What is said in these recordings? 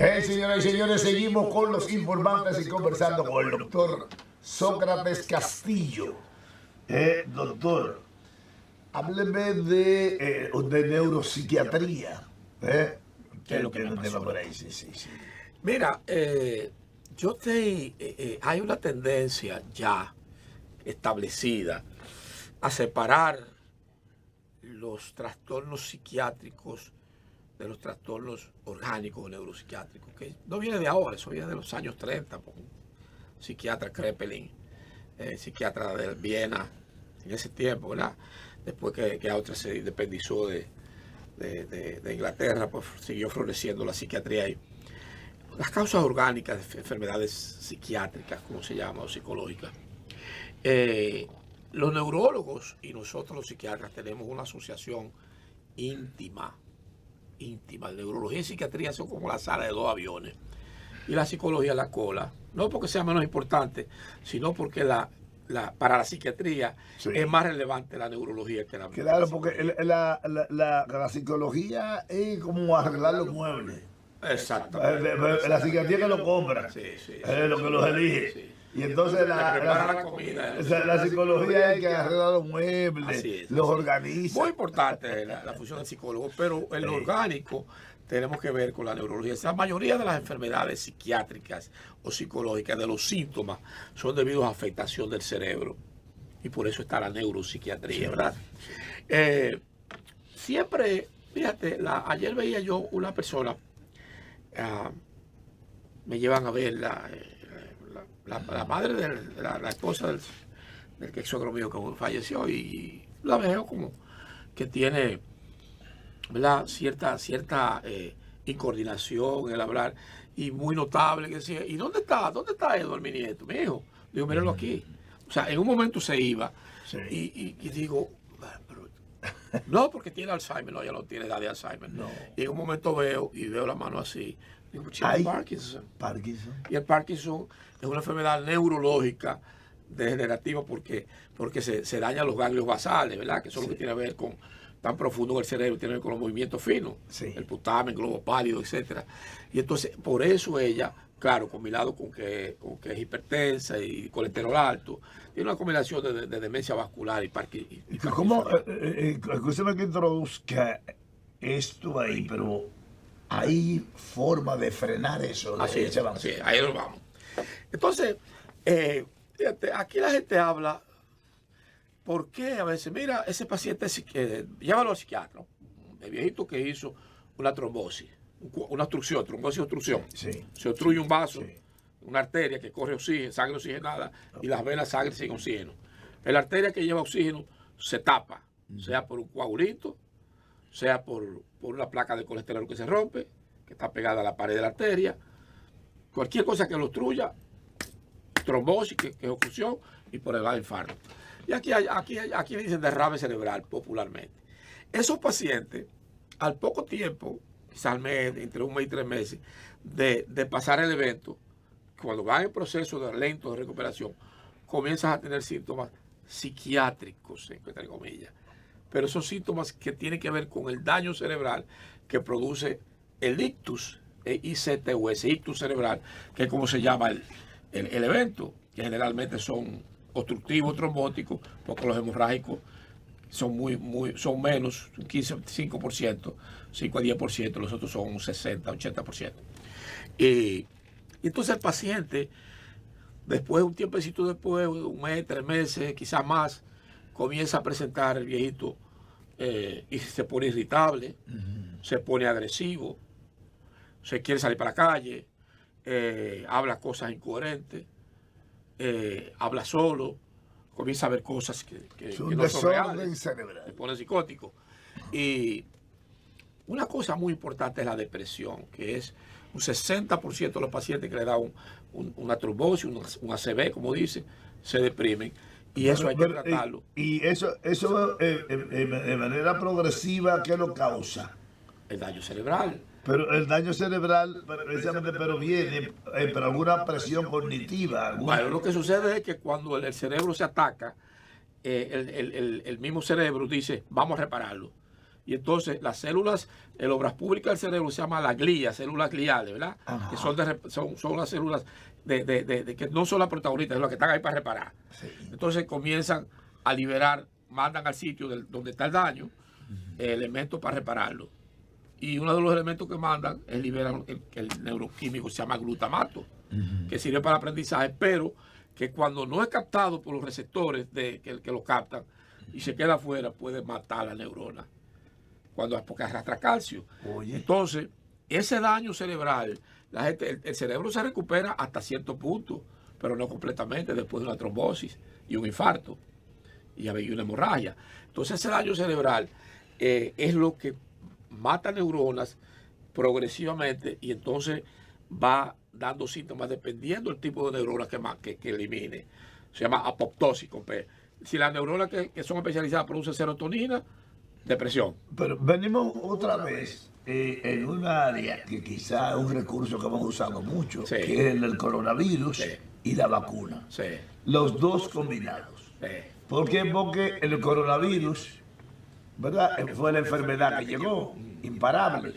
Hey, señoras y señores, seguimos con los informantes y conversando con el doctor Sócrates Castillo. Doctor, hábleme de neuropsiquiatría. ¿Qué es lo que me Tiene pasó? por ahí, sí. Mira, hay una tendencia ya establecida a separar los trastornos psiquiátricos de los trastornos orgánicos o neuropsiquiátricos, que no viene de ahora, eso viene de los años 30, por un psiquiatra Kraepelin, psiquiatra de Viena, en ese tiempo, ¿verdad? Después que Austria se independizó de Inglaterra, pues siguió floreciendo la psiquiatría ahí. Las causas orgánicas de enfermedades psiquiátricas, como se llama, o psicológicas. Los neurólogos y nosotros los psiquiatras tenemos una asociación íntima. Neurología y psiquiatría son como la sala de dos aviones. Y la psicología la cola. No porque sea menos importante, sino porque para la psiquiatría es más relevante la neurología que la Claro, porque la psicología es como arreglar los muebles. Exactamente. La psiquiatría que lo compra, Sí. lo que los elige. Sí. Y entonces prepara la comida. la psicología hay que arreglar los muebles, los organiza. Muy importante la función del psicólogo, pero en lo orgánico tenemos que ver con la neurología. La mayoría de las enfermedades psiquiátricas o psicológicas, de los síntomas, son debido a afectación del cerebro. Y por eso está la neuropsiquiatría, ¿verdad? Siempre, fíjate, ayer veía yo una persona, me llevan a ver la madre de la esposa del que suegro mío que falleció, y la veo como que tiene, ¿verdad?, cierta incoordinación en el hablar, y muy notable, que decía, ¿y dónde está Eduardo, mi nieto? Mi hijo. Digo, míralo aquí. O sea, en un momento se iba, y digo, pero, no, porque tiene Alzheimer. No, ya no tiene edad de Alzheimer. No. Y en un momento veo la mano así. Digo, tiene Parkinson. Y el Parkinson es una enfermedad neurológica degenerativa porque se dañan los ganglios basales, ¿verdad? Que son lo que tiene que ver con, tan profundo en el cerebro, tiene que ver con los movimientos finos, el putamen, globo pálido, etcétera. Y entonces, por eso ella, claro, combinado con que es hipertensa y colesterol alto, tiene una combinación de demencia vascular y Parkinson. ¿Cómo? Escúchame que introduzca esto ahí, pero hay forma de frenar eso. Así es, ahí nos vamos. Entonces, fíjate, aquí la gente habla, ¿por qué a veces? Mira, ese paciente, llévalo al psiquiatra, el viejito que hizo una trombosis, una obstrucción, obstrucción. Se obstruye un vaso, una arteria que corre oxígeno, sangre oxigenada, y las venas sangre sin oxígeno. La arteria que lleva oxígeno se tapa, sea por un coagulito, sea por una placa de colesterol que se rompe, que está pegada a la pared de la arteria, cualquier cosa que lo obstruya, trombosis, que es obstrucción, y por el lado infarto. Y aquí dicen derrame cerebral popularmente. Esos pacientes, al poco tiempo, quizás al mes, entre un mes y 3 meses, de pasar el evento, cuando van en proceso lento de recuperación, comienzan a tener síntomas psiquiátricos, entre comillas. Pero esos síntomas que tienen que ver con el daño cerebral que produce el ictus, ICTUS, ictus cerebral, que es como se llama el evento, que generalmente son obstructivos, trombóticos, porque los hemorrágicos son son menos, un 5%, 5 a 10%, los otros son un 60, 80%. Y entonces el paciente, después, un tiempecito después, un mes, 3 meses, quizás más, comienza a presentar el viejito y se pone irritable, se pone agresivo, se quiere salir para la calle, habla cosas incoherentes, habla solo, comienza a ver cosas que no son reales, se pone psicótico. Y una cosa muy importante es la depresión, que es un 60% de los pacientes que le da una trombosis, un ACV, como dicen, se deprimen. Y eso hay que tratarlo. Y eso de manera progresiva, ¿qué lo causa? El daño cerebral. Pero el daño cerebral, precisamente, viene por alguna presión cognitiva. Bueno, lo que sucede es que cuando el cerebro se ataca, el mismo cerebro dice, vamos a repararlo. Y entonces las células en obras públicas del cerebro se llama la glía, células gliales, ¿verdad? Ajá. Que son las células que no son las protagonistas, son las que están ahí para reparar. Sí. Entonces comienzan a liberar, mandan al sitio donde está el daño, elementos para repararlo. Y uno de los elementos que mandan es liberar el neuroquímico, se llama glutamato, que sirve para el aprendizaje, pero que cuando no es captado por los receptores que lo captan y se queda afuera, puede matar a la neurona, porque arrastra calcio. Oye. Entonces, ese daño cerebral, el cerebro se recupera hasta cierto punto, pero no completamente, después de una trombosis y un infarto y una hemorragia. Entonces, ese daño cerebral es lo que mata neuronas progresivamente y entonces va dando síntomas dependiendo del tipo de neuronas que elimine. Se llama apoptosis con P. Si las neuronas que son especializadas producen serotonina, depresión. Pero venimos otra vez en un área que quizá es un recurso que hemos usado mucho, Sí. que es el del coronavirus Sí. y la vacuna. Sí. Los dos combinados. Sí. ¿Por qué? Porque el coronavirus, ¿verdad? Fue la enfermedad que llegó, imparable.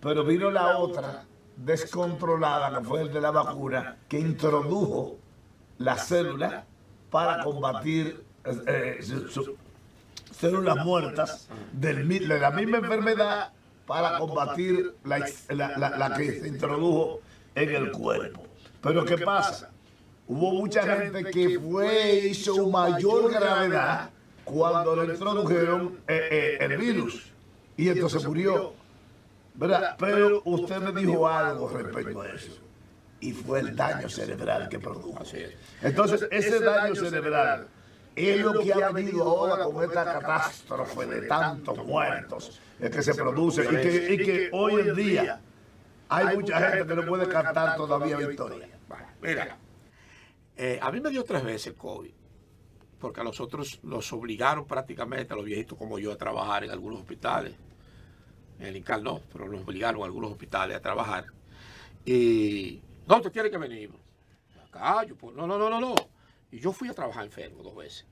Pero vino la otra descontrolada, que fue el de la vacuna, que introdujo la célula para combatir células muertas de la misma enfermedad para combatir la que se introdujo en el cuerpo. Pero ¿qué pasa? Hubo mucha gente que hizo mayor gravedad cuando le introdujeron el virus y entonces murió, ¿verdad? Pero usted me dijo algo respecto a eso y fue el daño cerebral que produjo. Así es. Entonces ese daño cerebral es lo que ha venido ahora con esta catástrofe de tantos muertos que se produce y que hoy en día hay mucha gente que no puede cantar todavía victoria. Bueno, mira, a mí me dio 3 veces COVID, porque a nosotros nos obligaron prácticamente, a los viejitos como yo, a trabajar en algunos hospitales. En el INCAL no, pero nos obligaron a algunos hospitales a trabajar. Y no, usted tiene que venir. Acá, no. Y yo fui a trabajar enfermo 2 veces.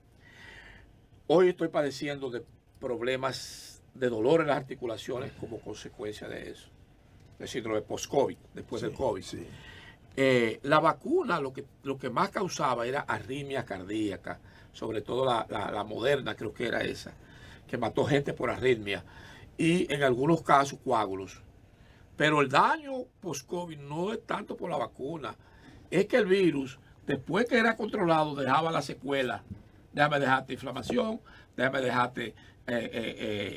Hoy estoy padeciendo de problemas de dolor en las articulaciones como consecuencia de eso. El síndrome post-COVID, después del COVID. Sí. La vacuna lo que más causaba era arritmia cardíaca, sobre todo la Moderna, creo que era esa, que mató gente por arritmia y en algunos casos coágulos. Pero el daño post-COVID no es tanto por la vacuna, es que el virus, después que era controlado, dejaba la secuela. Déjame dejarte inflamación, déjame dejarte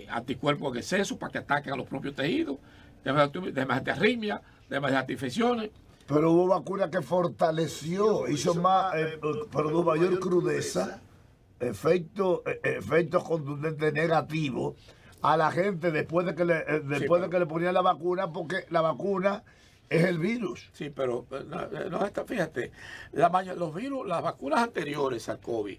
anticuerpos en exceso para que ataquen a los propios tejidos, déjame dejarte arritmia, déjame dejarte infecciones. Pero hubo vacuna que fortaleció, hizo más, produjo mayor crudeza, efectos contundentes negativos a la gente después de que le ponían la vacuna, porque la vacuna es el virus. Sí, pero fíjate, los virus, las vacunas anteriores al COVID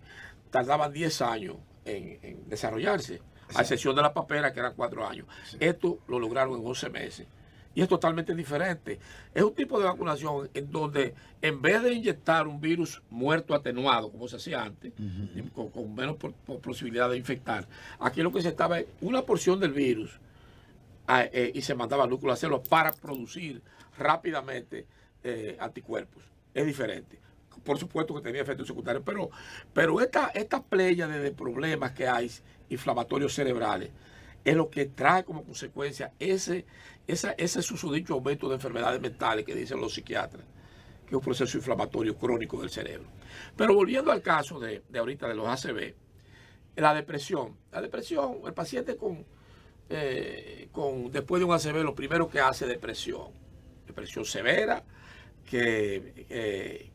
tardaban 10 años en desarrollarse, a excepción de la papera que eran 4 años. Sí. Esto lo lograron en 11 meses. Y es totalmente diferente. Es un tipo de vacunación en donde, en vez de inyectar un virus muerto atenuado, como se hacía antes, con menos posibilidad de infectar, aquí lo que se estaba es una porción del virus y se mandaba al núcleo de células para producir rápidamente anticuerpos. Es diferente. Por supuesto que tenía efectos secundarios, pero esta playa de problemas que hay inflamatorios cerebrales es lo que trae como consecuencia ese susodicho aumento de enfermedades mentales que dicen los psiquiatras, que es un proceso inflamatorio crónico del cerebro. Pero volviendo al caso de ahorita de los ACV, la depresión, el paciente después de un ACV, lo primero que hace es depresión severa, que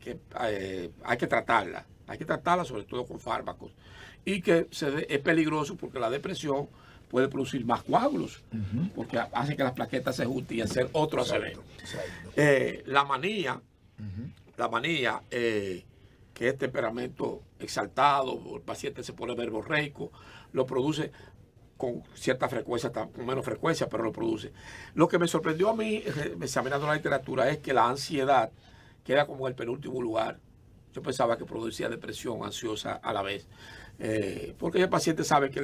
hay que tratarla sobre todo con fármacos, y que es peligroso porque la depresión puede producir más coágulos, porque hace que las plaquetas se junten y hacer otro ACV. La manía, que es temperamento exaltado, el paciente se pone verborreico, lo produce con cierta frecuencia, con menos frecuencia, pero lo produce. Lo que me sorprendió a mí, examinando la literatura, es que la ansiedad queda como en el penúltimo lugar Yo pensaba que producía depresión ansiosa a la vez. Porque el paciente sabe que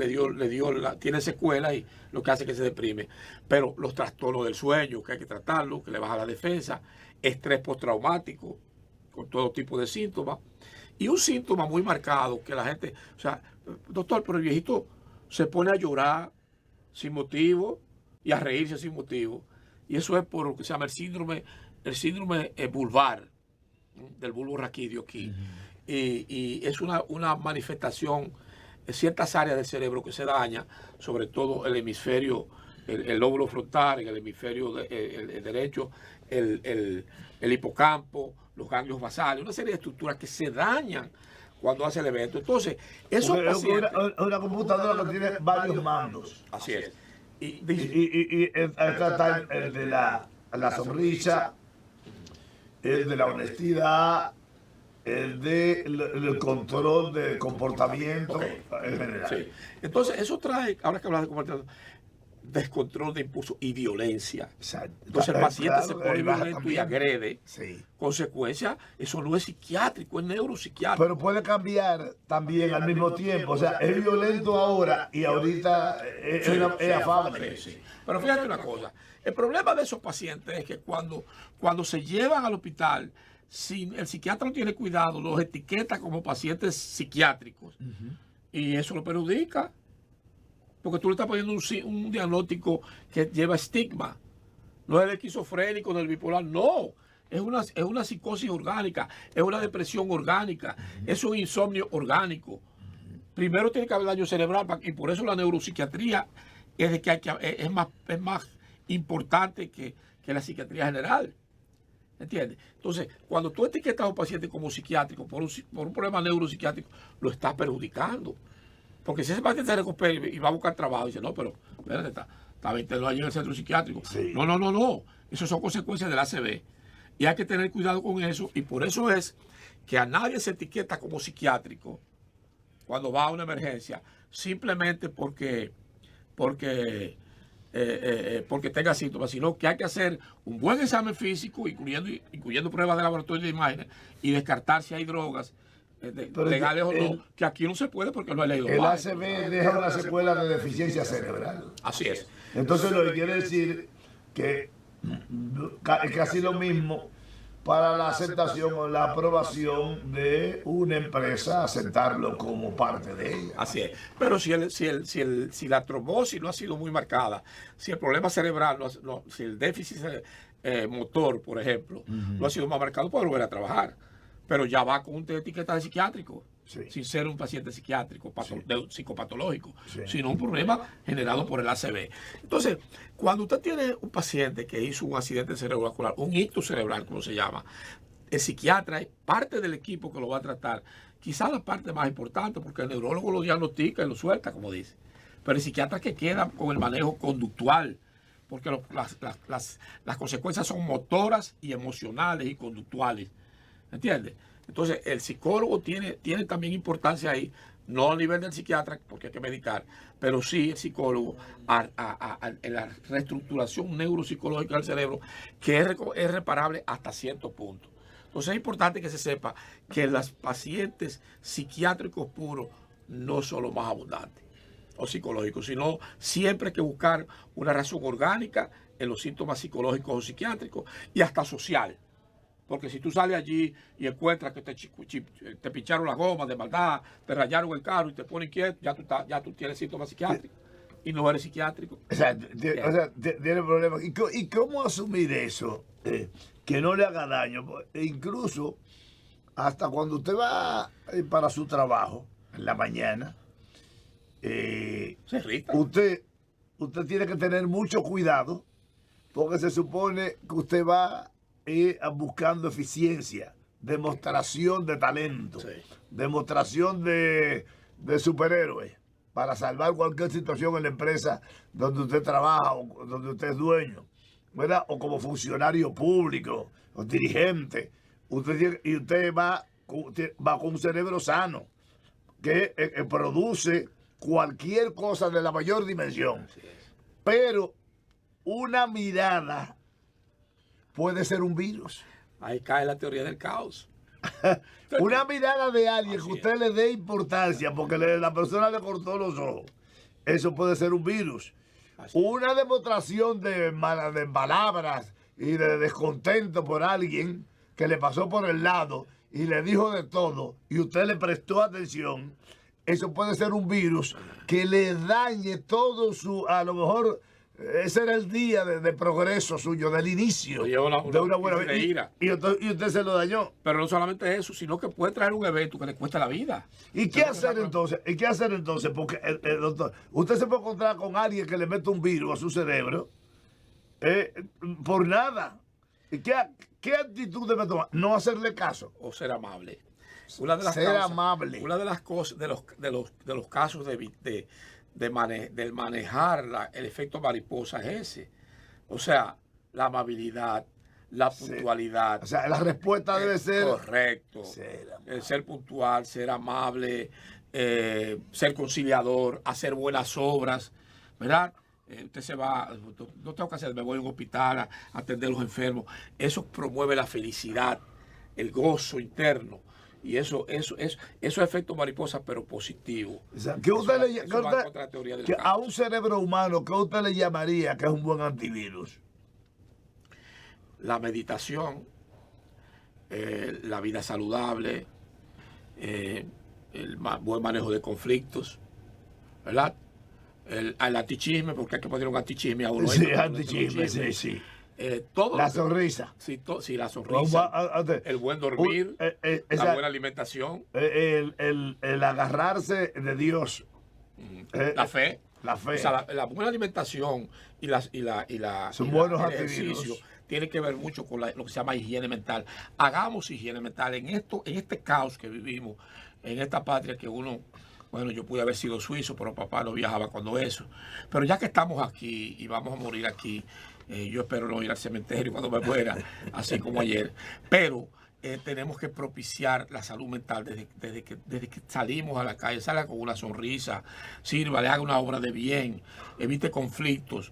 tiene secuelas y lo que hace es que se deprime. Pero los trastornos del sueño, que hay que tratarlo, que le baja la defensa, estrés postraumático, con todo tipo de síntomas. Y un síntoma muy marcado que la gente, o sea, doctor, pero el viejito se pone a llorar sin motivo y a reírse sin motivo. Y eso es por lo que se llama el síndrome vulvar, del bulbo raquídeo aquí. Y es una manifestación de ciertas áreas del cerebro que se daña, sobre todo el hemisferio, el lóbulo frontal, en el hemisferio el derecho, el hipocampo, los ganglios basales, una serie de estructuras que se dañan cuando hace el evento. Entonces, esos pacientes... Una computadora que tiene varios mandos. Así es. Y acá está el de la sonrisa, el de la honestidad, el del control de comportamiento en general. Sí. Entonces, eso trae, ahora que hablas de comportamiento, descontrol de impulso y violencia. Exacto. Entonces el paciente se pone violento y también agrede. Sí. Consecuencia, eso no es psiquiátrico, es neuropsiquiátrico. Pero puede cambiar también al mismo tiempo. O sea, es violento ahora y ahorita es afable. Sí. Pero fíjate una cosa, el problema de esos pacientes es que cuando se llevan al hospital, si el psiquiatra no tiene cuidado, los etiqueta como pacientes psiquiátricos. Y eso lo perjudica. Porque tú le estás poniendo un diagnóstico que lleva estigma. No es el esquizofrénico, del bipolar, no. Es una psicosis orgánica, es una depresión orgánica, es un insomnio orgánico. Primero tiene que haber daño cerebral y por eso la neuropsiquiatría es más importante que la psiquiatría general. ¿Entiendes? Entonces, cuando tú etiquetas a un paciente como psiquiátrico por un problema neuropsiquiátrico, lo estás perjudicando. Porque si ese paciente se recupera y va a buscar trabajo, dice, no, pero espérate, está 22 años en el centro psiquiátrico. Sí. No. Eso son consecuencias del ACV. Y hay que tener cuidado con eso. Y por eso es que a nadie se etiqueta como psiquiátrico cuando va a una emergencia, simplemente porque tenga síntomas, sino que hay que hacer un buen examen físico, incluyendo pruebas de laboratorio de imágenes, y descartar si hay drogas legales o no, que aquí no se puede porque no hay ley de el ACV deja una secuela de deficiencia cerebral. Así es. Entonces lo que quiere decir que es casi lo mismo para la aceptación o la aprobación de una empresa, aceptarlo como parte de ella. Así es. Pero si la trombosis no ha sido muy marcada, si el problema cerebral, si el déficit motor, por ejemplo, no ha sido más marcado, puede volver a trabajar. Pero ya va con una etiqueta de psiquiátrico, sin ser un paciente psiquiátrico, psicopatológico, sino un problema generado por el ACV. Entonces, cuando usted tiene un paciente que hizo un accidente cerebrovascular, un ictus cerebral, como se llama, el psiquiatra es parte del equipo que lo va a tratar. Quizás la parte más importante, porque el neurólogo lo diagnostica y lo suelta, como dice. Pero el psiquiatra que queda con el manejo conductual, porque las consecuencias son motoras y emocionales y conductuales. ¿Entiendes? Entonces, el psicólogo tiene también importancia ahí, no a nivel del psiquiatra, porque hay que medicar, pero sí el psicólogo en la reestructuración neuropsicológica del cerebro, que es reparable hasta cierto punto. Entonces, es importante que se sepa que los pacientes psiquiátricos puros no son los más abundantes o psicológicos, sino siempre hay que buscar una razón orgánica en los síntomas psicológicos o psiquiátricos y hasta social. Porque si tú sales allí y encuentras que te pincharon las gomas de maldad, te rayaron el carro y te ponen quieto, ya tú tienes síntomas psiquiátricos y no eres psiquiátrico. O sea, tiene problemas. ¿Y cómo asumir eso? Que no le haga daño. E incluso, hasta cuando usted va para su trabajo, en la mañana, Se irrita. Usted tiene que tener mucho cuidado, porque se supone que usted va buscando eficiencia, demostración de talento, demostración de superhéroe para salvar cualquier situación en la empresa donde usted trabaja o donde usted es dueño, ¿verdad? O como funcionario público o dirigente. Usted va con un cerebro sano que produce cualquier cosa de la mayor dimensión. Pero una mirada puede ser un virus. Ahí cae la teoría del caos. Una mirada de alguien Así que usted le dé importancia porque la persona le cortó los ojos. Eso puede ser un virus. Así. Una demostración de palabras y de descontento por alguien que le pasó por el lado y le dijo de todo y usted le prestó atención. Eso puede ser un virus que le dañe todo su, a lo mejor, ese era el día de progreso suyo, del inicio Oye, de una buena de vida. ira. Y usted se lo dañó. Pero no solamente eso, sino que puede traer un evento que le cuesta la vida. ¿Y qué hacer entonces? ¿Y qué hacer entonces? Porque, doctor, usted se puede encontrar con alguien que le mete un virus a su cerebro por nada. ¿Y qué actitud debe tomar? No hacerle caso. O ser amable. Una de las Ser causas, amable. Una de las cosas, de los casos del manejar el efecto mariposa es ese. O sea, la amabilidad, la puntualidad. O sea, la respuesta debe ser... Correcto. Ser puntual, ser amable, ser conciliador, hacer buenas obras, ¿verdad? Usted se va, no tengo que hacer, me voy a un hospital a atender a los enfermos. Eso promueve la felicidad, el gozo interno. Y eso es efecto mariposa, pero positivo. O sea, ¿qué usted a un cerebro humano, ¿qué usted le llamaría que es un buen antivirus? La meditación, la vida saludable, el buen manejo de conflictos, ¿verdad? El antichisme, porque hay que poner un antichisme a uno. Sí, antichisme, sí. La sonrisa. Sí, la sonrisa. El buen dormir, la buena alimentación. El agarrarse de Dios. La fe. La fe. O sea, la buena alimentación son buenos el ejercicio tiene que ver mucho con lo que se llama higiene mental. Hagamos higiene mental en este caos que vivimos, en esta patria que uno... Bueno, yo pude haber sido suizo, pero papá no viajaba cuando eso. Pero ya que estamos aquí y vamos a morir aquí, yo espero no ir al cementerio cuando me muera, así como ayer. Pero tenemos que propiciar la salud mental desde que salimos a la calle. Salga con una sonrisa, sirva, le haga una obra de bien, evite conflictos.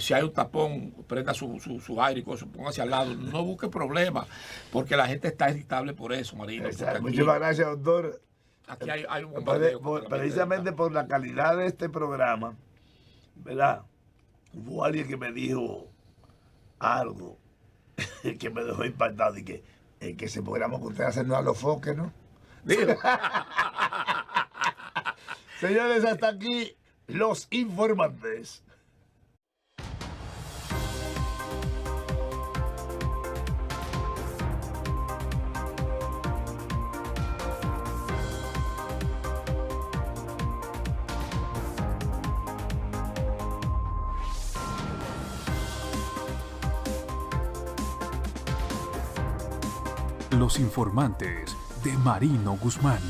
Si hay un tapón, prenda su aire y cosas, póngase al lado. No busque problemas, porque la gente está irritable por eso, Marino. Muchísimas gracias, doctor. Aquí hay un bombardeo. Precisamente por la calidad de este programa, ¿verdad? Hubo alguien que me dijo algo que me dejó impactado y que ese programa que usted hace no a los foques, ¿no? Señores, hasta aquí los informantes. Los informantes de Marino Guzmán.